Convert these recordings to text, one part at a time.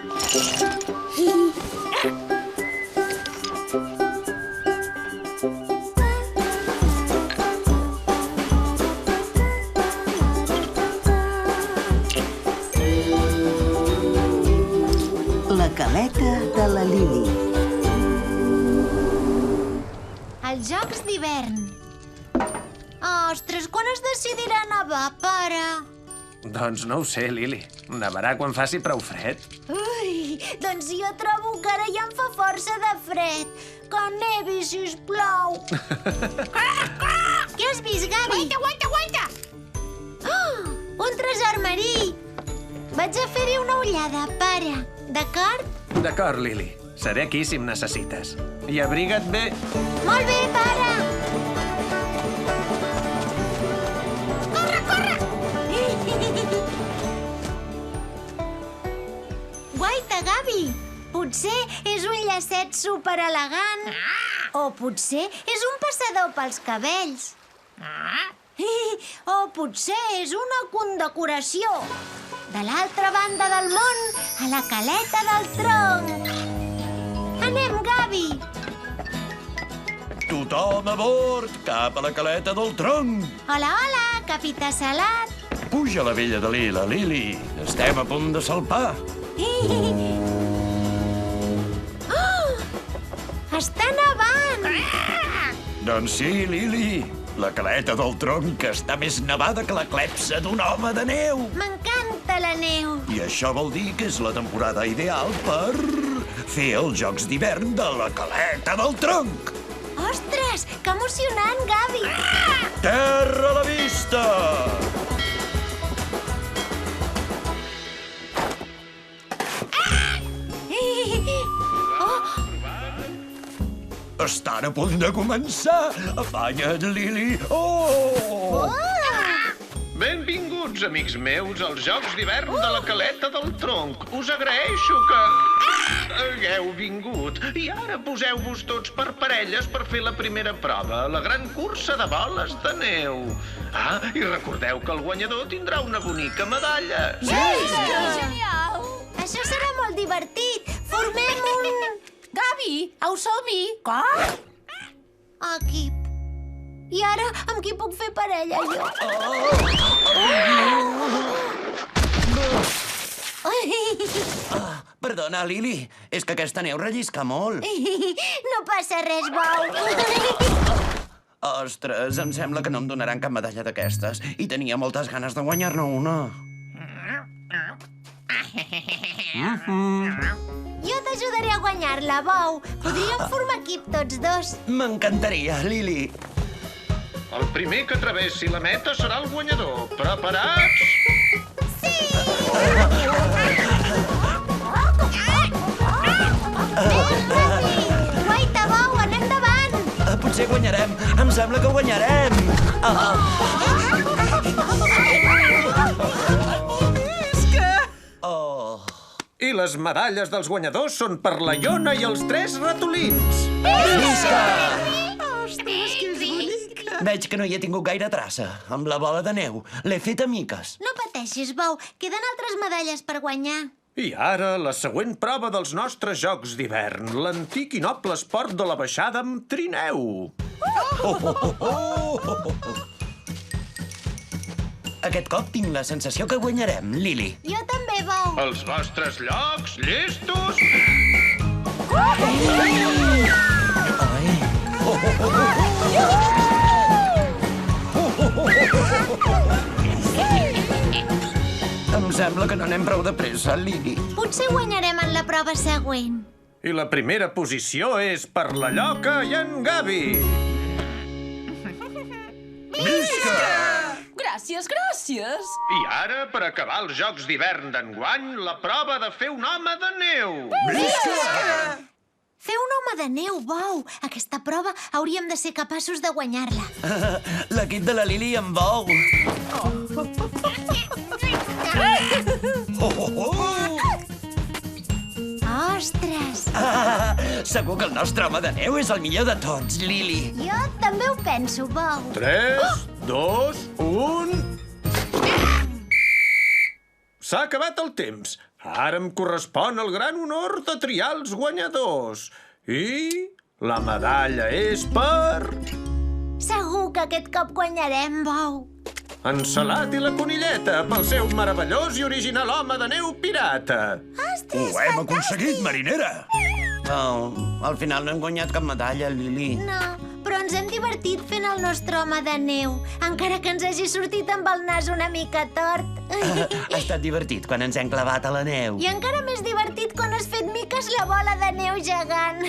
La caleta de la Lili. Els Jocs d'hivern. Ostres, quan es decidirà nevar, pare? Doncs no ho sé, Lili. Nevarà quan faci prou fred. Ui, doncs jo trobo que ara ja em fa força de fred. Que nevi, sisplau. Què has vist, Gavi? Aguanta! Oh, un tresor marí. Vaig a fer-hi una ullada, pare. D'acord? D'acord, Lili. Seré aquí si em necessites. I abriga't bé. Molt bé, pare. Corre! Guaita, Gavi. Potser és un llacet superelegant. O potser és un passador pels cabells. O potser és una condecoració. De l'altra banda del món, a la caleta del tronc. Anem, Gavi. Tothom a bord, cap a la caleta del tronc. Hola, capità Salat. Puja la vella de Lila, Lili. Estem a punt de salpar. Oh! Està nevant! Doncs sí, Lili. La caleta del tronc està més nevada que la clepsa d'un home de neu. M'encanta la neu. I això vol dir que és la temporada ideal per fer els Jocs d'hivern de la caleta del tronc. Ostres, que emocionant, Gavi! Terra a la vista! Estan a punt de començar! Afanya't, Lili! Oh! Benvinguts, amics meus, als Jocs d'hivern de la caleta del tronc. Us agraeixo que hagueu vingut. I ara poseu-vos tots per parelles per fer la primera prova, la gran cursa de boles de neu. Ah, i recordeu que el guanyador tindrà una bonica medalla. Genial! Això serà molt divertit. Formem un... Gavi, au som-hi! Com? Equip. I ara, amb qui puc fer parella, jo? Perdona, Lili. És que aquesta neu rellisca molt. No passa res, Bou. Ostres, em sembla que no em donaran cap medalla d'aquestes. I tenia moltes ganes de guanyar-ne una. Jo t'ajudaré a guanyar-la, Bou. Podríem formar equip tots dos. M'encantaria, Lili. El primer que travessi la meta serà el guanyador. Preparats? Sí! Guaita, Bou, anem davant! Potser guanyarem. Em sembla que guanyarem. I les medalles dels guanyadors són per la Iona i els 3 ratolins. Visca! Ostres, que és bonica! Veig que no hi he tingut gaire traça. Amb la bola de neu. L'he fet a miques. No pateixis, Bou. Queden altres medalles per guanyar. I ara, la següent prova dels nostres Jocs d'hivern. L'antic i noble esport de la baixada amb trineu. Aquest cop tinc la sensació que guanyarem, Lili. Jo també, Bou. Els vostres llocs, llestos? Em sembla que no anem prou de pressa, Lili. Potser guanyarem en la prova següent. I la primera posició és per la Lloca i en Gavi. Visca! Gràcies, gràcies! I ara, per acabar els Jocs d'hivern d'enguany, la prova de fer un home de neu. Visca! Fer un home de neu, Bou. Aquesta prova hauríem de ser capaços de guanyar-la. L'equip de la Lili em vol. Ostres! Segur que el nostre home de neu és el millor de tots, Lili. Jo també ho penso, Bou. 3, 2, 1... S'ha acabat el temps. Ara em correspon el gran honor de triar els guanyadors. I la medalla és per... Segur que aquest cop guanyarem, Bou. En Salat i la Conilleta, pel seu meravellós i original home de neu pirata. Ho hem aconseguit, marinera! Oh, al final no hem guanyat cap medalla, Lili. No, però ens hem divertit fent el nostre home de neu, encara que ens hagi sortit amb el nas una mica tort. Ha estat divertit quan ens hem clavat a la neu. I encara més divertit quan has fet miques la bola de neu gegant.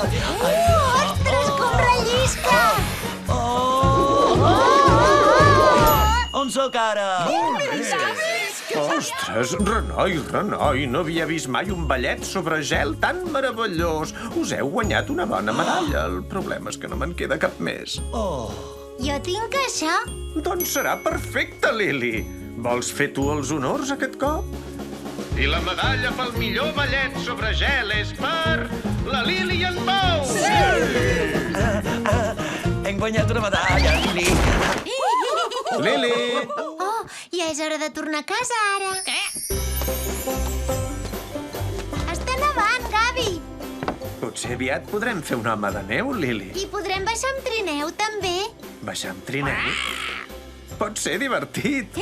Ostres, com rellisca! On sóc ara? Ostres, Renoi, no havia vist mai un ballet sobre gel tan meravellós. Us heu guanyat una bona medalla. El problema és que no me'n queda cap més. Jo tinc això. Doncs serà perfecte, Lili. Vols fer tu els honors aquest cop? I la medalla pel millor ballet sobre gel és per la Lili i en Bou! Hem guanyat una medalla, Lili. Lili! Oh, ja és hora de tornar a casa, ara. Què? Està nevant, Gavi. Potser aviat podrem fer un home de neu, Lili. I podrem baixar amb trineu, també. Baixar amb trineu? Pot ser divertit.